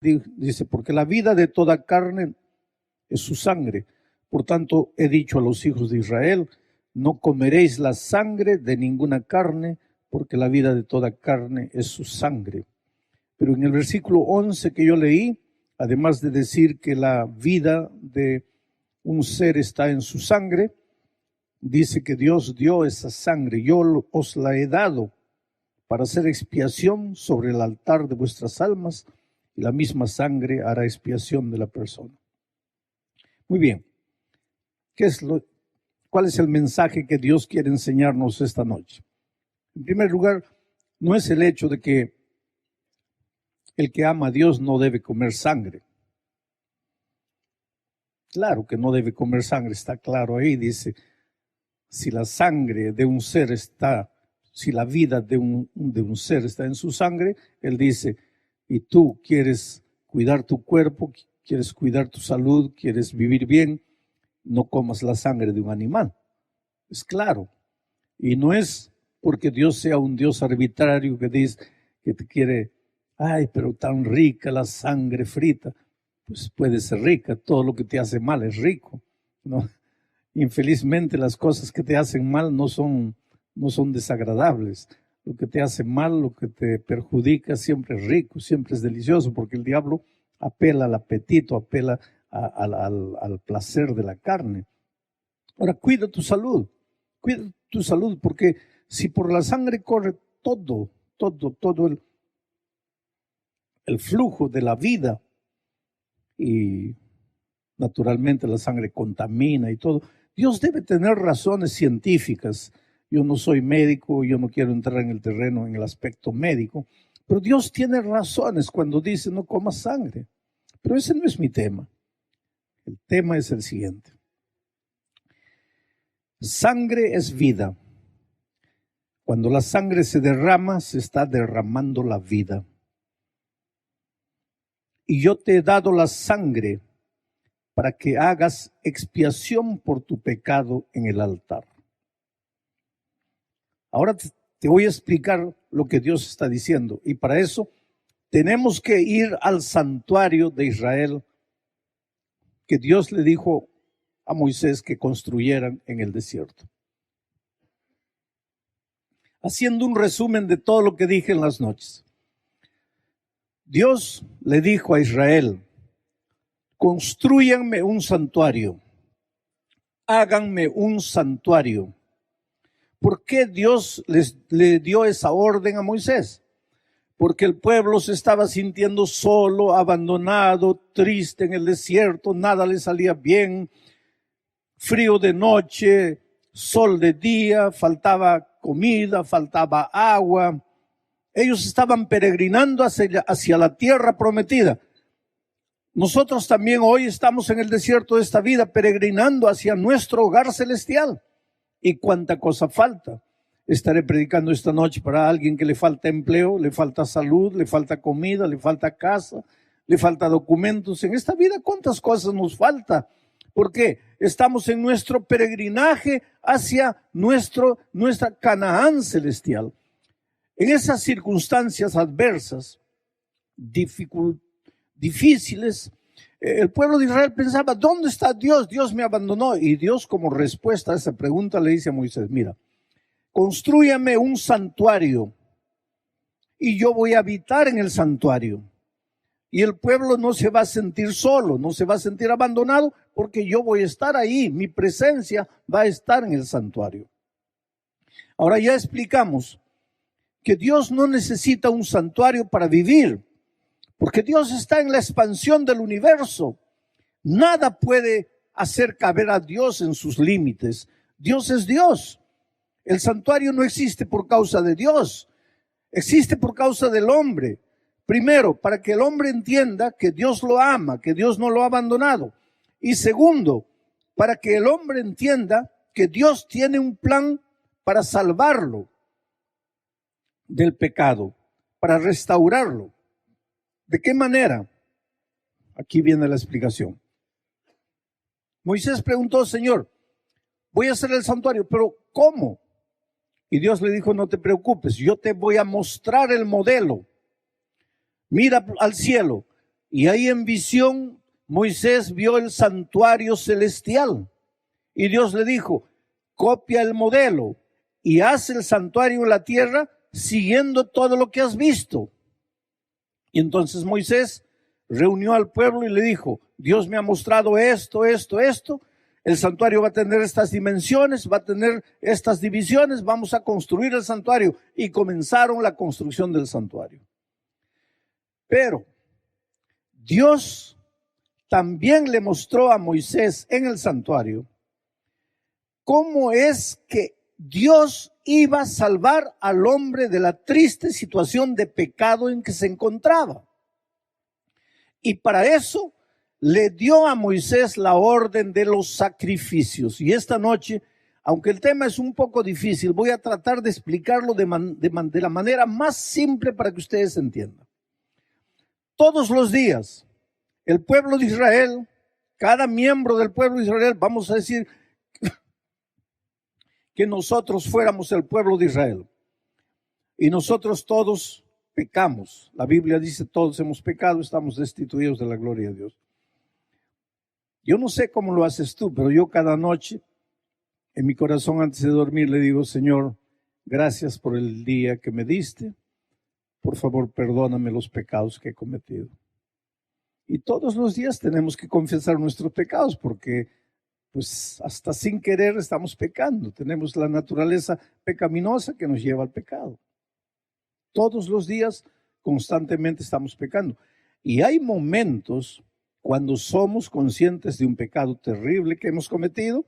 Dice, porque la vida de toda carne es su sangre. Por tanto, he dicho a los hijos de Israel, no comeréis la sangre de ninguna carne, porque la vida de toda carne es su sangre. Pero en el versículo 11 que yo leí, además de decir que la vida de un ser está en su sangre, dice que Dios dio esa sangre, yo os la he dado para hacer expiación sobre el altar de vuestras almas, y la misma sangre hará expiación de la persona. Muy bien, ¿cuál es el mensaje que Dios quiere enseñarnos esta noche? En primer lugar, no es el hecho de que el que ama a Dios no debe comer sangre. Claro que no debe comer sangre, está claro ahí, dice, si la sangre de un ser está, si la vida de un ser está en su sangre, él dice, y tú quieres cuidar tu cuerpo, quieres cuidar tu salud, quieres vivir bien, no comas la sangre de un animal. Es claro. Y no es porque Dios sea un Dios arbitrario que dice que te quiere, ay, pero tan rica la sangre frita. Pues puede ser rica, todo lo que te hace mal es rico, ¿no? Infelizmente las cosas que te hacen mal no son desagradables. Lo que te hace mal, lo que te perjudica siempre es rico, siempre es delicioso, porque el diablo apela al apetito, apela al placer de la carne. Ahora, cuida tu salud, porque si por la sangre corre todo el flujo de la vida, y naturalmente la sangre contamina y todo, Dios debe tener razones científicas. Yo no soy médico, yo no quiero entrar en el terreno, en el aspecto médico, pero Dios tiene razones cuando dice no comas sangre. Pero ese no es mi tema. El tema es el siguiente. Sangre es vida. Cuando la sangre se derrama, se está derramando la vida. Y yo te he dado la sangre para que hagas expiación por tu pecado en el altar. Ahora te voy a explicar lo que Dios está diciendo. Y para eso tenemos que ir al santuario de Israel que Dios le dijo a Moisés que construyeran en el desierto. Haciendo un resumen de todo lo que dije en las noches. Dios le dijo a Israel, construyanme un santuario, háganme un santuario. ¿Por qué Dios le dio esa orden a Moisés? Porque el pueblo se estaba sintiendo solo, abandonado, triste en el desierto, nada le salía bien, frío de noche, sol de día, faltaba comida, faltaba agua. Ellos estaban peregrinando hacia la tierra prometida. Nosotros también hoy estamos en el desierto de esta vida, peregrinando hacia nuestro hogar celestial. Y cuánta cosa falta. Estaré predicando esta noche para alguien que le falta empleo, le falta salud, le falta comida, le falta casa, le falta documentos. En esta vida, ¿cuántas cosas nos falta? Porque estamos en nuestro peregrinaje hacia nuestra Canaán celestial. En esas circunstancias adversas, difíciles, el pueblo de Israel pensaba, ¿dónde está Dios? Dios me abandonó. Y Dios, como respuesta a esa pregunta, le dice a Moisés, mira, constrúyame un santuario y yo voy a habitar en el santuario. Y el pueblo no se va a sentir solo, no se va a sentir abandonado, porque yo voy a estar ahí, mi presencia va a estar en el santuario. Ahora ya explicamos que Dios no necesita un santuario para vivir, porque Dios está en la expansión del universo. Nada puede hacer caber a Dios en sus límites. Dios es Dios. El santuario no existe por causa de Dios, existe por causa del hombre. Primero, para que el hombre entienda que Dios lo ama, que Dios no lo ha abandonado. Y segundo, para que el hombre entienda que Dios tiene un plan para salvarlo del pecado, para restaurarlo. ¿De qué manera? Aquí viene la explicación. Moisés preguntó, Señor, voy a hacer el santuario, pero ¿cómo? Y Dios le dijo, no te preocupes, yo te voy a mostrar el modelo. Mira al cielo, Y ahí en visión Moisés vio el santuario celestial. Y Dios le dijo, copia el modelo y haz el santuario en la tierra siguiendo todo lo que has visto. Y entonces Moisés reunió al pueblo y le dijo, Dios me ha mostrado esto. El santuario va a tener estas dimensiones, va a tener estas divisiones, vamos a construir el santuario. Y comenzaron la construcción del santuario. Pero Dios también le mostró a Moisés en el santuario cómo es que Dios iba a salvar al hombre de la triste situación de pecado en que se encontraba. Y para eso le dio a Moisés la orden de los sacrificios. Y esta noche, aunque el tema es un poco difícil, voy a tratar de explicarlo de la manera más simple para que ustedes entiendan. Todos los días, el pueblo de Israel, cada miembro del pueblo de Israel, vamos a decir que nosotros fuéramos el pueblo de Israel. Y nosotros todos pecamos. La Biblia dice, todos hemos pecado, estamos destituidos de la gloria de Dios. Yo no sé cómo lo haces tú, pero yo cada noche, en mi corazón antes de dormir, le digo, Señor, gracias por el día que me diste. Por favor, perdóname los pecados que he cometido. Y todos los días tenemos que confesar nuestros pecados porque pues hasta sin querer estamos pecando. Tenemos la naturaleza pecaminosa que nos lleva al pecado. Todos los días constantemente estamos pecando. Y hay momentos cuando somos conscientes de un pecado terrible que hemos cometido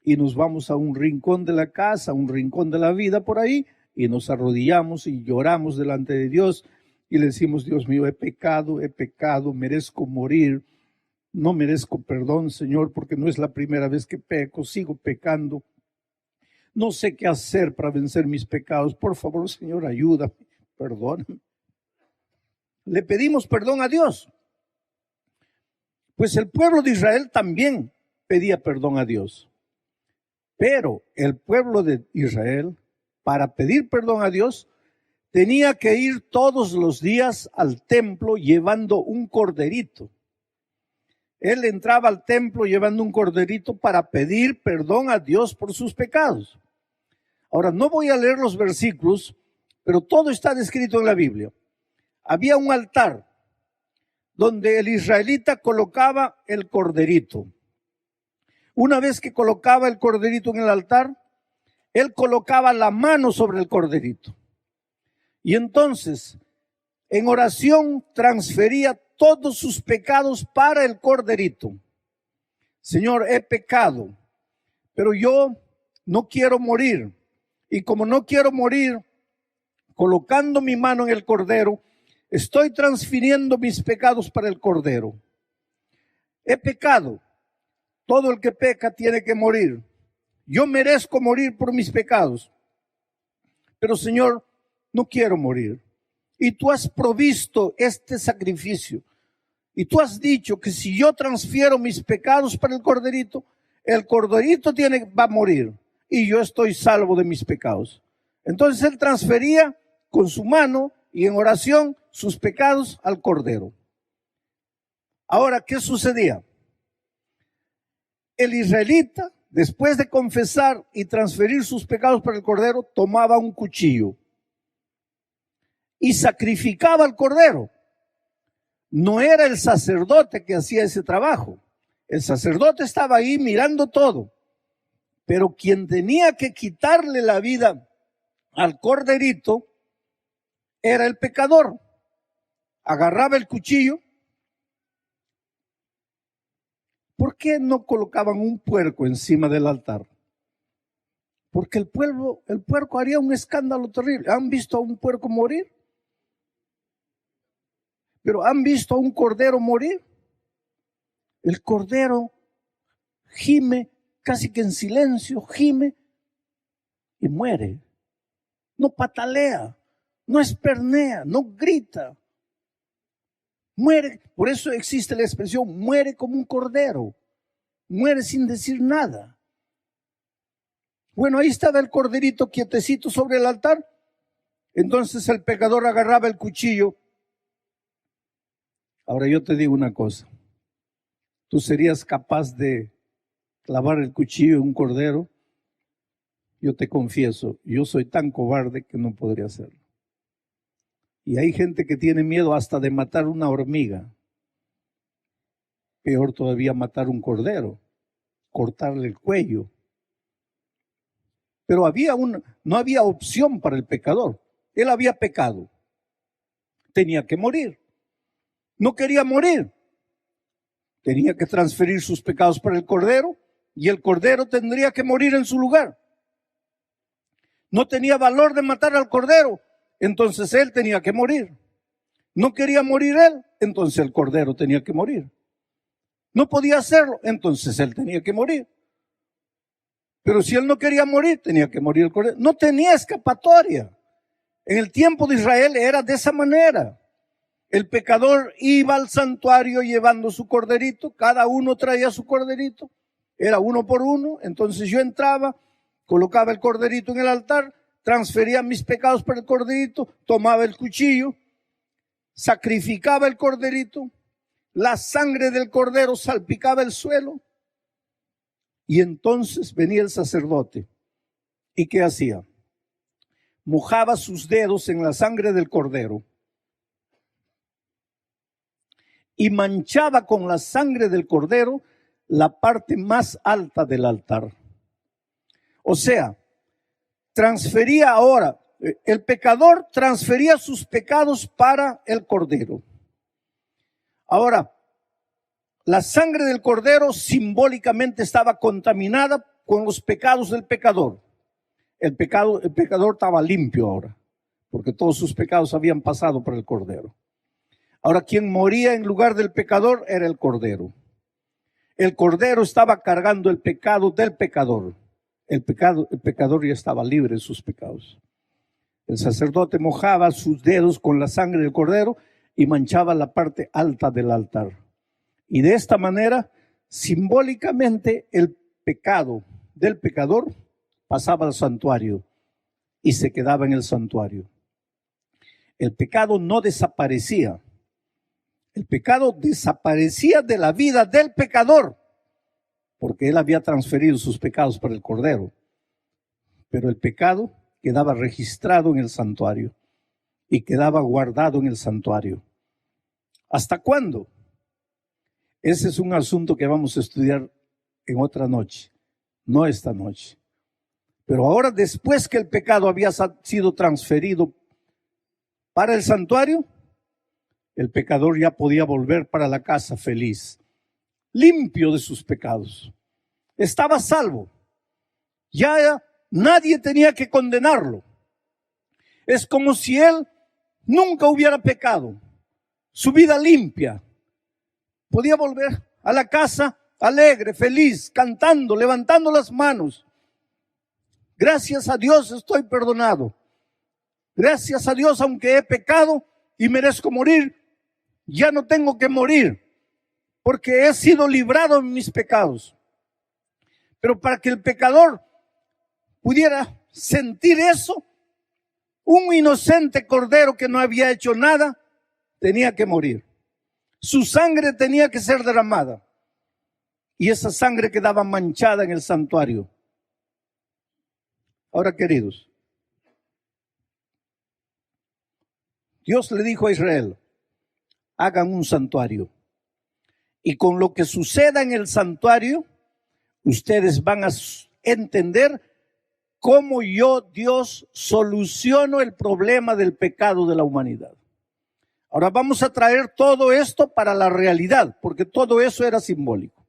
y nos vamos a un rincón de la casa, a un rincón de la vida por ahí y nos arrodillamos y lloramos delante de Dios y le decimos, Dios mío, he pecado, merezco morir. No merezco perdón, Señor, porque no es la primera vez que peco, sigo pecando. No sé qué hacer para vencer mis pecados. Por favor, Señor, ayúdame, perdóname. Le pedimos perdón a Dios. Pues el pueblo de Israel también pedía perdón a Dios. Pero el pueblo de Israel, para pedir perdón a Dios, tenía que ir todos los días al templo llevando un corderito. Él entraba al templo llevando un corderito para pedir perdón a Dios por sus pecados. Ahora, no voy a leer los versículos, pero todo está descrito en la Biblia. Había un altar donde el israelita colocaba el corderito. Una vez que colocaba el corderito en el altar, él colocaba la mano sobre el corderito. Y entonces, en oración, transfería todos sus pecados para el corderito. Señor, he pecado, pero yo no quiero morir. Y como no quiero morir, colocando mi mano en el cordero, estoy transfiriendo mis pecados para el cordero. He pecado. Todo el que peca tiene que morir. Yo merezco morir por mis pecados. Pero Señor, no quiero morir. Y tú has provisto este sacrificio. Y tú has dicho que si yo transfiero mis pecados para el corderito va a morir. Y yo estoy salvo de mis pecados. Entonces él transfería con su mano y en oración sus pecados al cordero. Ahora, ¿qué sucedía? El israelita, después de confesar y transferir sus pecados para el cordero, tomaba un cuchillo y sacrificaba al cordero. No era el sacerdote que hacía ese trabajo. El sacerdote estaba ahí mirando todo. Pero quien tenía que quitarle la vida al corderito era el pecador. Agarraba el cuchillo. ¿Por qué no colocaban un puerco encima del altar? Porque el puerco haría un escándalo terrible. ¿Han visto a un puerco morir? ¿Pero han visto a un cordero morir? El cordero gime casi que en silencio, gime y muere. No patalea, no espernea, no grita. Muere, por eso existe la expresión, muere como un cordero. Muere sin decir nada. Bueno, ahí estaba el corderito quietecito sobre el altar. Entonces el pecador agarraba el cuchillo, Ahora yo te digo una cosa. ¿Tú serías capaz de clavar el cuchillo en un cordero? Yo te confieso, yo soy tan cobarde que no podría hacerlo. Y hay gente que tiene miedo hasta de matar una hormiga. Peor todavía matar un cordero, cortarle el cuello. Pero no había opción para el pecador. Él había pecado. Tenía que morir. No quería morir. Tenía que transferir sus pecados para el cordero y el cordero tendría que morir en su lugar. No tenía valor de matar al cordero, entonces él tenía que morir. No quería morir él, entonces el cordero tenía que morir. No podía hacerlo, entonces él tenía que morir. Pero si él no quería morir, tenía que morir el cordero. No tenía escapatoria. En el tiempo de Israel era de esa manera. El pecador iba al santuario llevando su corderito, cada uno traía su corderito, era uno por uno, entonces yo entraba, colocaba el corderito en el altar, transfería mis pecados para el corderito, tomaba el cuchillo, sacrificaba el corderito, la sangre del cordero salpicaba el suelo y entonces venía el sacerdote. ¿Y qué hacía? Mojaba sus dedos en la sangre del cordero y manchaba con la sangre del cordero la parte más alta del altar. O sea, transfería ahora, el pecador transfería sus pecados para el cordero. Ahora, la sangre del cordero simbólicamente estaba contaminada con los pecados del pecador. El pecador estaba limpio ahora, porque todos sus pecados habían pasado por el cordero. Ahora, quien moría en lugar del pecador era el cordero. El cordero estaba cargando el pecado del pecador. El pecador ya estaba libre de sus pecados. El sacerdote mojaba sus dedos con la sangre del cordero y manchaba la parte alta del altar. Y de esta manera, simbólicamente, el pecado del pecador pasaba al santuario y se quedaba en el santuario. El pecado no desaparecía. El pecado desaparecía de la vida del pecador, porque él había transferido sus pecados para el cordero. Pero el pecado quedaba registrado en el santuario y quedaba guardado en el santuario. ¿Hasta cuándo? Ese es un asunto que vamos a estudiar en otra noche, no esta noche. Pero ahora, después que el pecado había sido transferido para el santuario, el pecador ya podía volver para la casa feliz, limpio de sus pecados. Estaba salvo. Ya nadie tenía que condenarlo. Es como si él nunca hubiera pecado. Su vida limpia. Podía volver a la casa alegre, feliz, cantando, levantando las manos. Gracias a Dios estoy perdonado. Gracias a Dios, aunque he pecado y merezco morir, ya no tengo que morir, porque he sido librado de mis pecados. Pero para que el pecador pudiera sentir eso, un inocente cordero que no había hecho nada, tenía que morir. Su sangre tenía que ser derramada. Y esa sangre quedaba manchada en el santuario. Ahora, queridos, Dios le dijo a Israel, hagan un santuario. Y con lo que suceda en el santuario, ustedes van a entender cómo yo, Dios, soluciono el problema del pecado de la humanidad. Ahora vamos a traer todo esto para la realidad, porque todo eso era simbólico.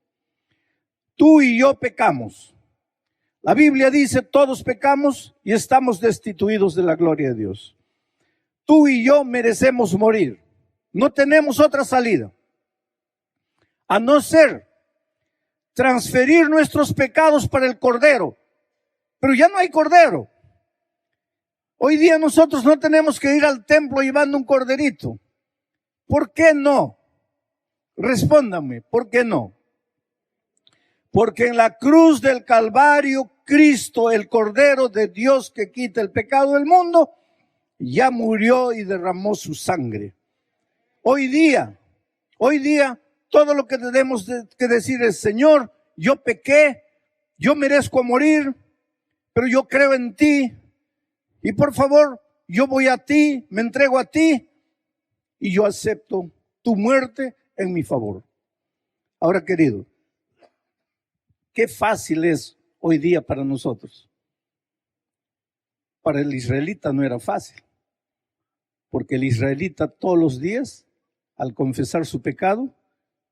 Tú y yo pecamos. La Biblia dice, todos pecamos y estamos destituidos de la gloria de Dios. Tú y yo merecemos morir. No tenemos otra salida, a no ser transferir nuestros pecados para el cordero. Pero ya no hay cordero. Hoy día nosotros no tenemos que ir al templo llevando un corderito. ¿Por qué no? Respóndame, ¿por qué no? Porque en la cruz del Calvario, Cristo, el Cordero de Dios que quita el pecado del mundo, ya murió y derramó su sangre. Hoy día Hoy día todo lo que tenemos que decir es: Señor, yo pequé, yo merezco morir, pero yo creo en ti. Y por favor, yo voy a ti, me entrego a ti y yo acepto tu muerte en mi favor. Ahora, querido, qué fácil es hoy día para nosotros. Para el israelita no era fácil, porque el israelita todos los días, al confesar su pecado,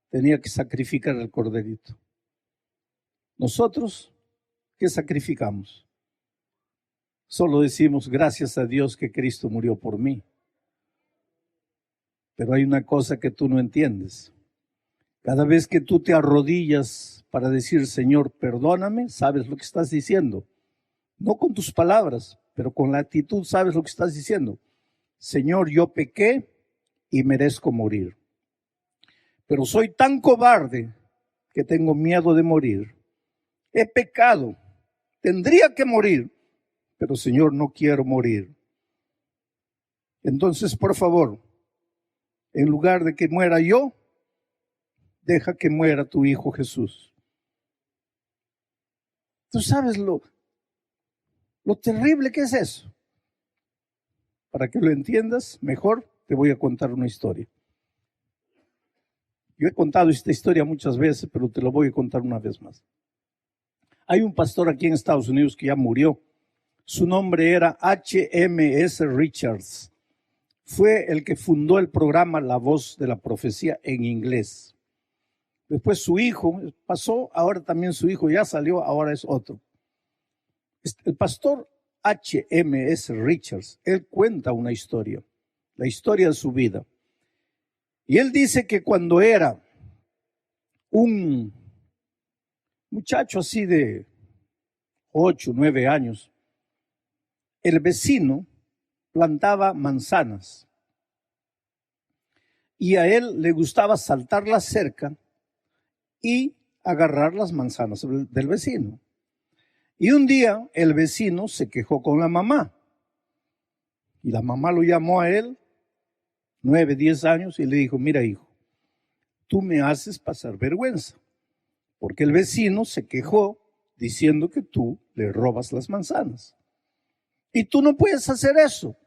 tenía que sacrificar el corderito. Nosotros, ¿qué sacrificamos? Solo decimos: gracias a Dios que Cristo murió por mí. Pero hay una cosa que tú no entiendes. Cada vez que tú te arrodillas para decir: Señor, perdóname, sabes lo que estás diciendo. No con tus palabras, pero con la actitud sabes lo que estás diciendo. Señor, yo pequé y merezco morir. Pero soy tan cobarde que tengo miedo de morir. He pecado, tendría que morir, pero Señor, no quiero morir. Entonces, por favor, en lugar de que muera yo, deja que muera tu Hijo Jesús. ¿Tú sabes lo terrible que es eso? Para que lo entiendas mejor, te voy a contar una historia. Yo he contado esta historia muchas veces, pero te lo voy a contar una vez más. Hay un pastor aquí en Estados Unidos que ya murió. Su nombre era H.M.S. Richards. Fue el que fundó el programa La Voz de la Profecía en inglés. Después su hijo pasó, ahora también su hijo ya salió, ahora es otro. El pastor H.M.S. Richards, él cuenta una historia, la historia de su vida. Y él dice que cuando era un muchacho así de 8, 9 años, el vecino plantaba manzanas y a él le gustaba saltar la cerca y agarrar las manzanas del vecino. Y un día el vecino se quejó con la mamá y la mamá lo llamó a él, 9, 10 años, y le dijo: mira, hijo, tú me haces pasar vergüenza, porque el vecino se quejó diciendo que tú le robas las manzanas. Y tú no puedes hacer eso.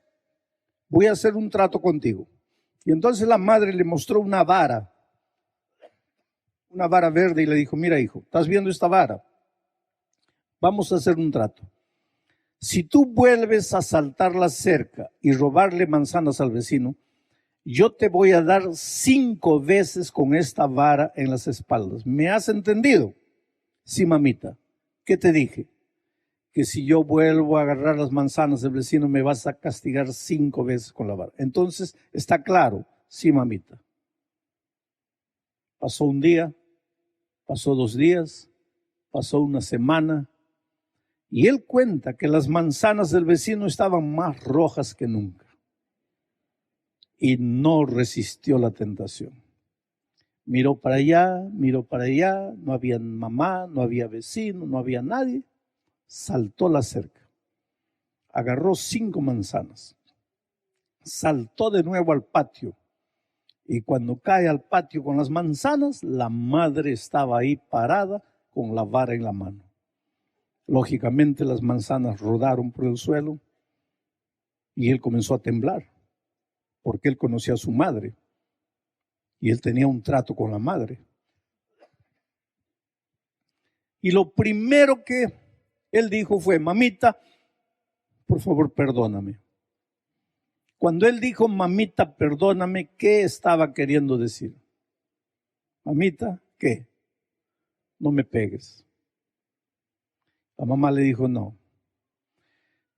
Voy a hacer un trato contigo. Y entonces la madre le mostró una vara verde, y le dijo: mira, hijo, ¿estás viendo esta vara? Vamos a hacer un trato. Si tú vuelves a saltar la cerca y robarle manzanas al vecino, yo te voy a dar 5 veces con esta vara en las espaldas. ¿Me has entendido? Sí, mamita. ¿Qué te dije? Que si yo vuelvo a agarrar las manzanas del vecino, me vas a castigar 5 veces con la vara. Entonces, ¿está claro? Sí, mamita. Pasó un día, pasó 2 días, pasó una semana, y él cuenta que las manzanas del vecino estaban más rojas que nunca. Y no resistió la tentación. Miró para allá, no había mamá, no había vecino, no había nadie. Saltó la cerca, agarró 5 manzanas, saltó de nuevo al patio, y cuando cae al patio con las manzanas, la madre estaba ahí parada con la vara en la mano. Lógicamente las manzanas rodaron por el suelo y él comenzó a temblar, porque él conocía a su madre y él tenía un trato con la madre. Y lo primero que él dijo fue: mamita, por favor, perdóname. Cuando él dijo mamita, perdóname, ¿qué estaba queriendo decir? Mamita, ¿qué? No me pegues. La mamá le dijo: no.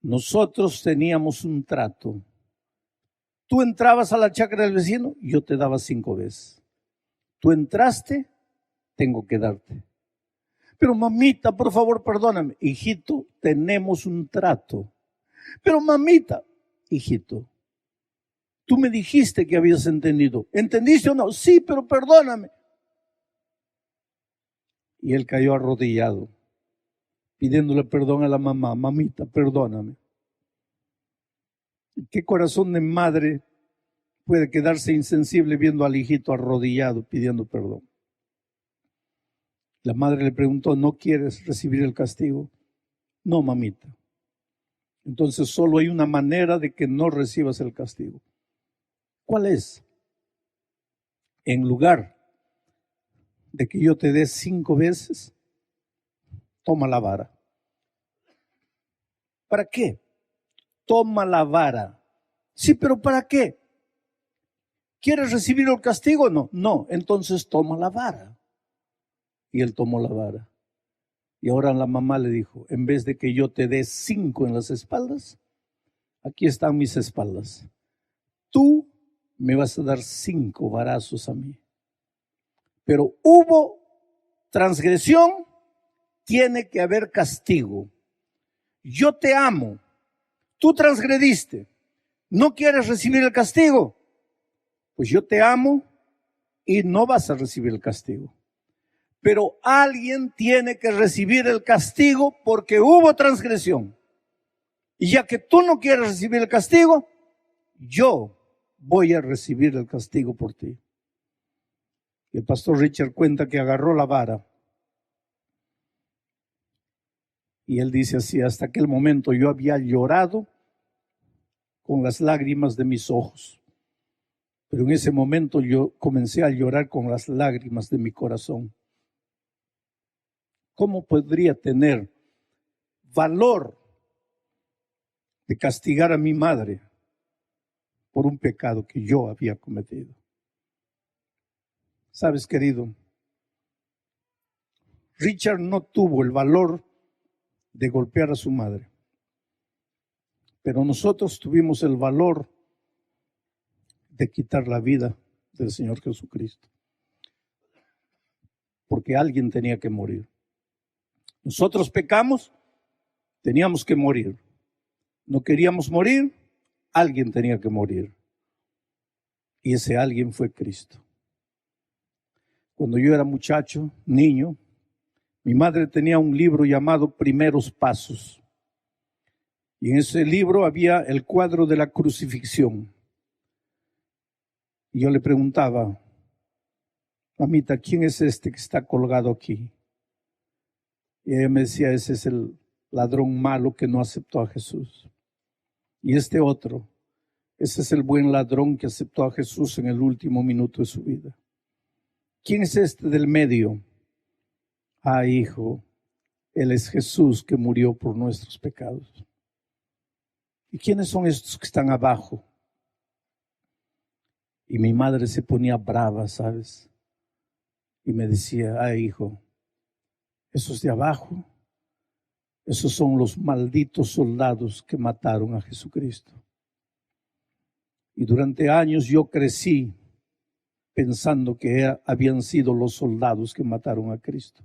Nosotros teníamos un trato. Tú entrabas a la chacra del vecino, yo te daba 5 veces. Tú entraste, tengo que darte. Pero mamita, por favor, perdóname. Hijito, tenemos un trato. Pero mamita, hijito, tú me dijiste que habías entendido. ¿Entendiste o no? Sí, pero perdóname. Y él cayó arrodillado, pidiéndole perdón a la mamá. Mamita, perdóname. Qué corazón de madre puede quedarse insensible viendo al hijito arrodillado pidiendo perdón. La madre le preguntó, ¿no quieres recibir el castigo? No, mamita. Entonces solo hay una manera de que no recibas el castigo. ¿Cuál es? En lugar de que yo te dé 5 veces, toma la vara. ¿Para qué? Toma la vara. Sí, pero ¿para qué? ¿Quieres recibir el castigo? No, no, entonces toma la vara. Y él tomó la vara. Y ahora la mamá le dijo, en vez de que yo te dé 5 en las espaldas, aquí están mis espaldas. Tú me vas a dar 5 varazos a mí. Pero hubo transgresión, tiene que haber castigo. Yo te amo, tú transgrediste, ¿no quieres recibir el castigo? Pues yo te amo y no vas a recibir el castigo. Pero alguien tiene que recibir el castigo porque hubo transgresión. Y ya que tú no quieres recibir el castigo, yo voy a recibir el castigo por ti. Y el pastor Richard cuenta que agarró la vara. Y él dice así, hasta aquel momento yo había llorado con las lágrimas de mis ojos. Pero en ese momento yo comencé a llorar con las lágrimas de mi corazón. ¿Cómo podría tener valor de castigar a mi madre por un pecado que yo había cometido? Sabes, querido, Richard no tuvo el valor de golpear a su madre, pero nosotros tuvimos el valor de quitar la vida del Señor Jesucristo, porque alguien tenía que morir. Nosotros pecamos, teníamos que morir. No queríamos morir, alguien tenía que morir. Y ese alguien fue Cristo. Cuando yo era muchacho, niño, mi madre tenía un libro llamado Primeros Pasos. Y en ese libro había el cuadro de la crucifixión. Y yo le preguntaba, mamita, ¿quién es este que está colgado aquí? Y ella me decía, ese es el ladrón malo que no aceptó a Jesús. Y este otro, ese es el buen ladrón que aceptó a Jesús en el último minuto de su vida. ¿Quién es este del medio? Ah, hijo, él es Jesús que murió por nuestros pecados. ¿Y quiénes son estos que están abajo? Y mi madre se ponía brava, ¿sabes? Y me decía, ah, hijo, esos de abajo, esos son los malditos soldados que mataron a Jesucristo. Y durante años yo crecí pensando que habían sido los soldados que mataron a Cristo.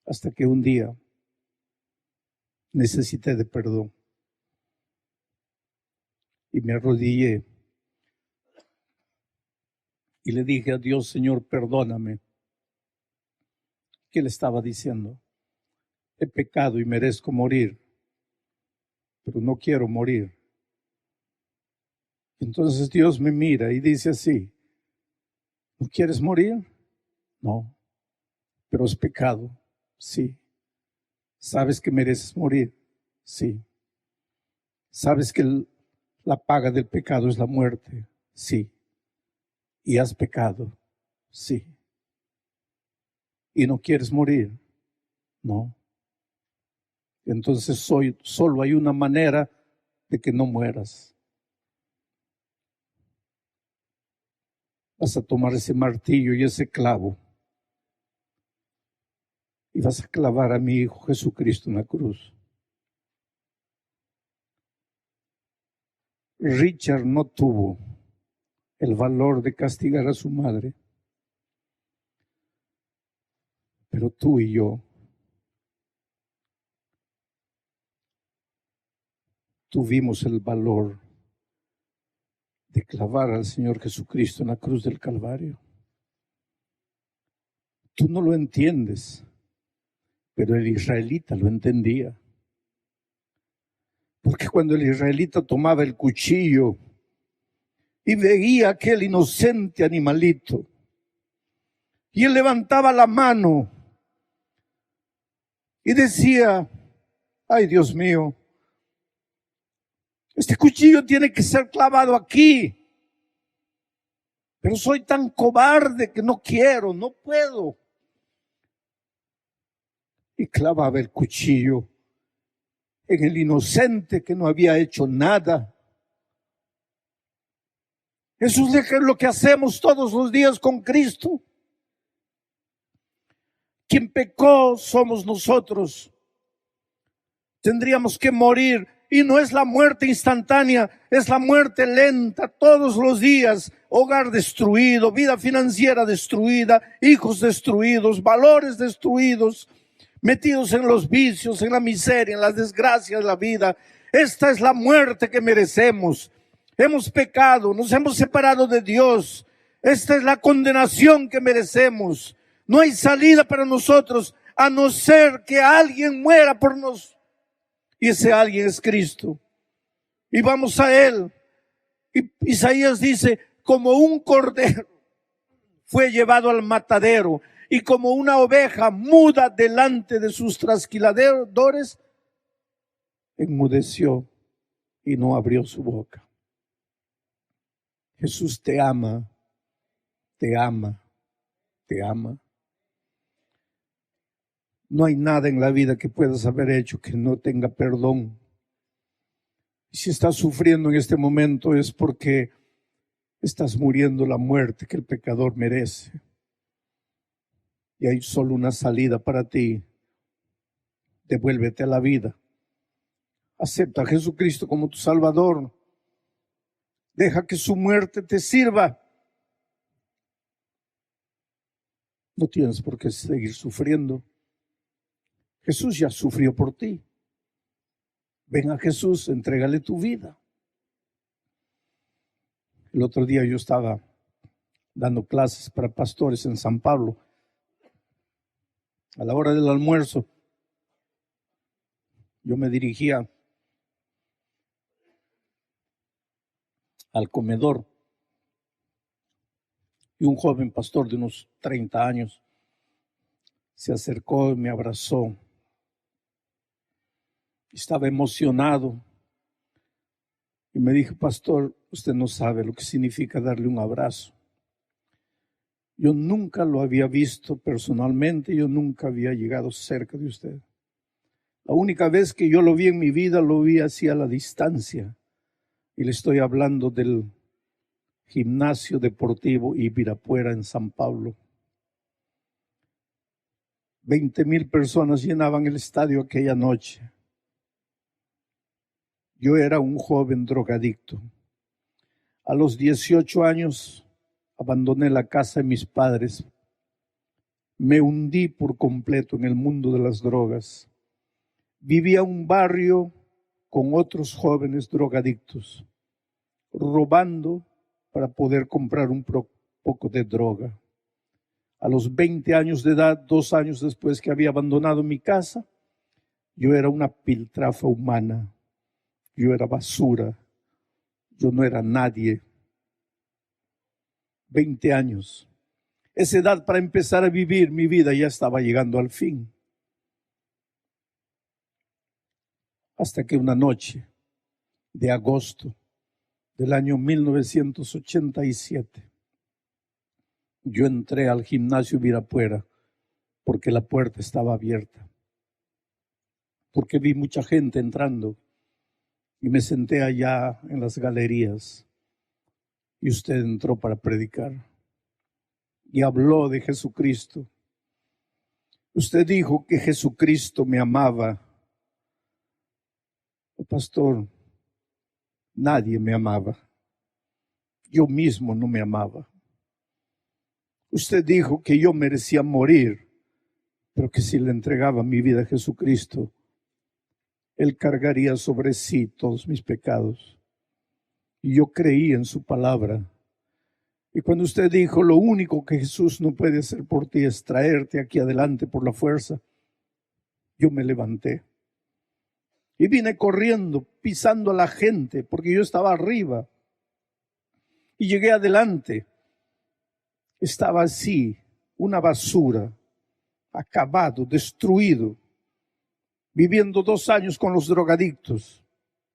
Hasta que un día necesité de perdón. Y me arrodillé. Y le dije a Dios, Señor, perdóname. ¿Qué le estaba diciendo? He pecado y merezco morir, pero no quiero morir. Entonces Dios me mira y dice así, ¿no quieres morir? No, pero es pecado. Sí. ¿Sabes que mereces morir? Sí. ¿Sabes que la paga del pecado es la muerte? Sí. ¿Y has pecado? Sí. ¿Y no quieres morir? No. Entonces solo hay una manera de que no mueras. Vas a tomar ese martillo y ese clavo y vas a clavar a mi Hijo Jesucristo en la cruz. Richard no tuvo el valor de castigar a su madre, pero tú y yo tuvimos el valor de clavar al Señor Jesucristo en la cruz del Calvario. Tú no lo entiendes, pero el israelita lo entendía. Porque cuando el israelita tomaba el cuchillo y veía aquel inocente animalito. Y él levantaba la mano y decía: ay, Dios mío, este cuchillo tiene que ser clavado aquí. Pero soy tan cobarde que no quiero, no puedo. Y clavaba el cuchillo en el inocente que no había hecho nada. Eso es lo que hacemos todos los días con Cristo. Quien pecó somos nosotros. Tendríamos que morir, y no es la muerte instantánea, es la muerte lenta todos los días. Hogar destruido, vida financiera destruida, hijos destruidos, valores destruidos, metidos en los vicios, en la miseria, en las desgracias de la vida. Esta es la muerte que merecemos. Hemos pecado, nos hemos separado de Dios. Esta es la condenación que merecemos. No hay salida para nosotros a no ser que alguien muera por nosotros. Y ese alguien es Cristo. Y vamos a Él. Y Isaías dice: como un cordero fue llevado al matadero, y como una oveja muda delante de sus trasquiladores, enmudeció y no abrió su boca. Jesús te ama, te ama, te ama. No hay nada en la vida que puedas haber hecho que no tenga perdón. Y si estás sufriendo en este momento es porque estás muriendo la muerte que el pecador merece. Y hay solo una salida para ti: devuélvete a la vida. Acepta a Jesucristo como tu Salvador. Deja que su muerte te sirva. No tienes por qué seguir sufriendo. Jesús ya sufrió por ti. Ven a Jesús, entrégale tu vida. El otro día yo estaba dando clases para pastores en San Pablo. A la hora del almuerzo, yo me dirigía al comedor y un joven pastor de unos 30 años se acercó y me abrazó. Estaba emocionado y me dijo: pastor, usted no sabe lo que significa darle un abrazo. Yo nunca lo había visto personalmente, yo nunca había llegado cerca de usted. La única vez que yo lo vi en mi vida, lo vi así a la distancia. Y le estoy hablando del Gimnasio Deportivo Ibirapuera en San Pablo. 20,000 personas llenaban el estadio aquella noche. Yo era un joven drogadicto. A los 18 años abandoné la casa de mis padres. Me hundí por completo en el mundo de las drogas. Vivía en un barrio con otros jóvenes drogadictos, robando para poder comprar un poco de droga. A los 20 años de edad, 2 años después que había abandonado mi casa, yo era una piltrafa humana. Yo era basura. Yo no era nadie. 20 años. Esa edad para empezar a vivir mi vida ya estaba llegando al fin. Hasta que una noche de agosto del año 1987, yo entré al gimnasio Ibirapuera porque la puerta estaba abierta. Porque vi mucha gente entrando y me senté allá en las galerías y usted entró para predicar y habló de Jesucristo. Usted dijo que Jesucristo me amaba. Oh, pastor, nadie me amaba. Yo mismo no me amaba. Usted dijo que yo merecía morir, pero que si le entregaba mi vida a Jesucristo, Él cargaría sobre sí todos mis pecados. Y yo creí en su palabra. Y cuando usted dijo: lo único que Jesús no puede hacer por ti es traerte aquí adelante por la fuerza, yo me levanté. Y vine corriendo, pisando a la gente, porque yo estaba arriba. Y llegué adelante. Estaba así, una basura, acabado, destruido, viviendo 2 años con los drogadictos,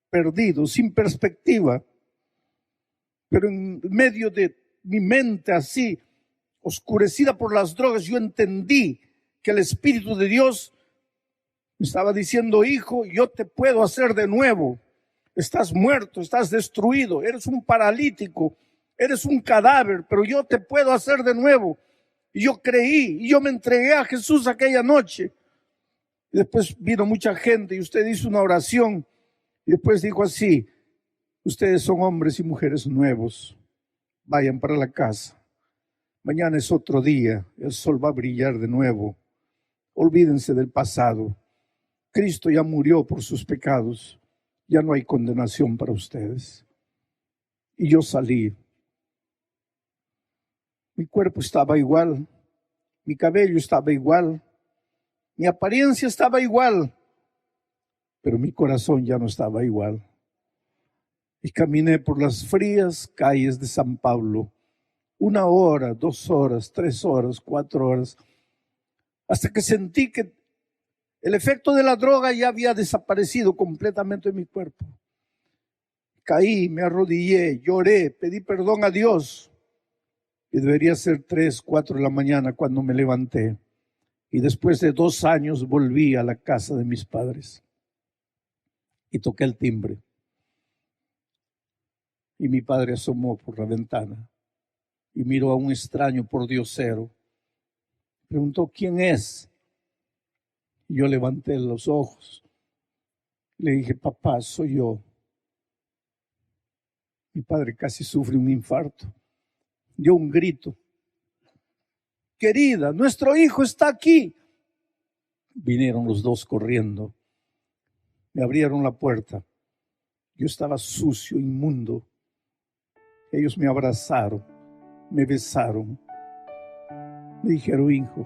perdido, sin perspectiva. Pero en medio de mi mente así, oscurecida por las drogas, yo entendí que el Espíritu de Dios me estaba diciendo: hijo, yo te puedo hacer de nuevo. Estás muerto, estás destruido, eres un paralítico, eres un cadáver, pero yo te puedo hacer de nuevo. Y yo creí, y yo me entregué a Jesús aquella noche. Y después vino mucha gente y usted hizo una oración. Y después dijo así: ustedes son hombres y mujeres nuevos, vayan para la casa. Mañana es otro día, el sol va a brillar de nuevo. Olvídense del pasado. Cristo ya murió por sus pecados. Ya no hay condenación para ustedes. Y yo salí. Mi cuerpo estaba igual, mi cabello estaba igual, mi apariencia estaba igual, pero mi corazón ya no estaba igual. Y caminé por las frías calles de San Pablo, 1 hora, 2 horas, 3 horas, 4 horas, hasta que sentí que el efecto de la droga ya había desaparecido completamente de mi cuerpo. Caí, me arrodillé, lloré, pedí perdón a Dios. Y debería ser 3, 4 de la mañana cuando me levanté. Y después de 2 años volví a la casa de mis padres. Y toqué el timbre. Y mi padre asomó por la ventana y miró a un extraño pordiosero. Preguntó: ¿quién es? Y yo levanté los ojos. Le dije: papá, soy yo. Mi padre casi sufre un infarto. Dio un grito: querida, nuestro hijo está aquí. Vinieron los dos corriendo. Me abrieron la puerta. Yo estaba sucio, inmundo. Ellos me abrazaron, me besaron. Me dijeron: hijo,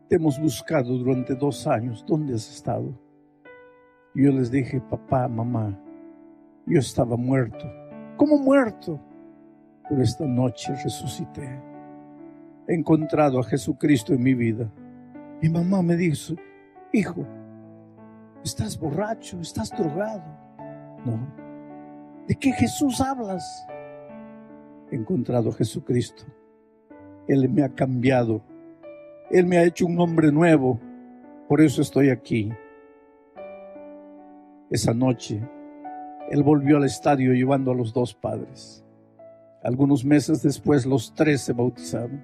te hemos buscado durante 2 años. ¿Dónde has estado? Y yo les dije: papá, mamá, yo estaba muerto. ¿Cómo muerto? Pero esta noche resucité. He encontrado a Jesucristo en mi vida. Mi mamá me dijo: hijo, ¿estás borracho? ¿Estás drogado? No. ¿De qué Jesús hablas? He encontrado a Jesucristo. Él me ha cambiado. Él me ha hecho un hombre nuevo. Por eso estoy aquí. Esa noche, él volvió al estadio llevando a los 2 padres. Algunos meses después, los 3 se bautizaron.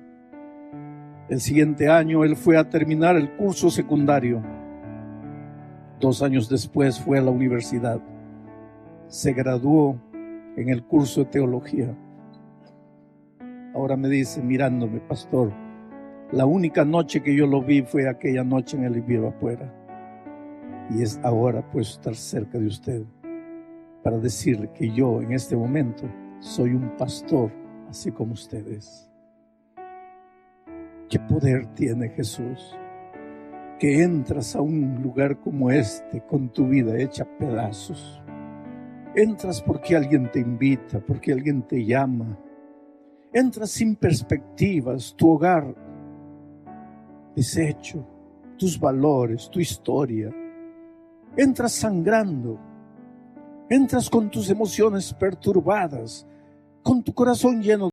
El siguiente año, él fue a terminar el curso secundario. 2 años después, fue a la universidad. Se graduó en el curso de teología. Ahora me dice, mirándome: pastor, la única noche que yo lo vi fue aquella noche en el Ibero afuera. Y es ahora puesto estar cerca de usted para decirle que yo en este momento soy un pastor, así como usted es. ¿Qué poder tiene Jesús? Que entras a un lugar como este con tu vida hecha pedazos. Entras porque alguien te invita, porque alguien te llama. Entras sin perspectivas, tu hogar deshecho, tus valores, tu historia. Entras sangrando. Entras con tus emociones perturbadas, con tu corazón lleno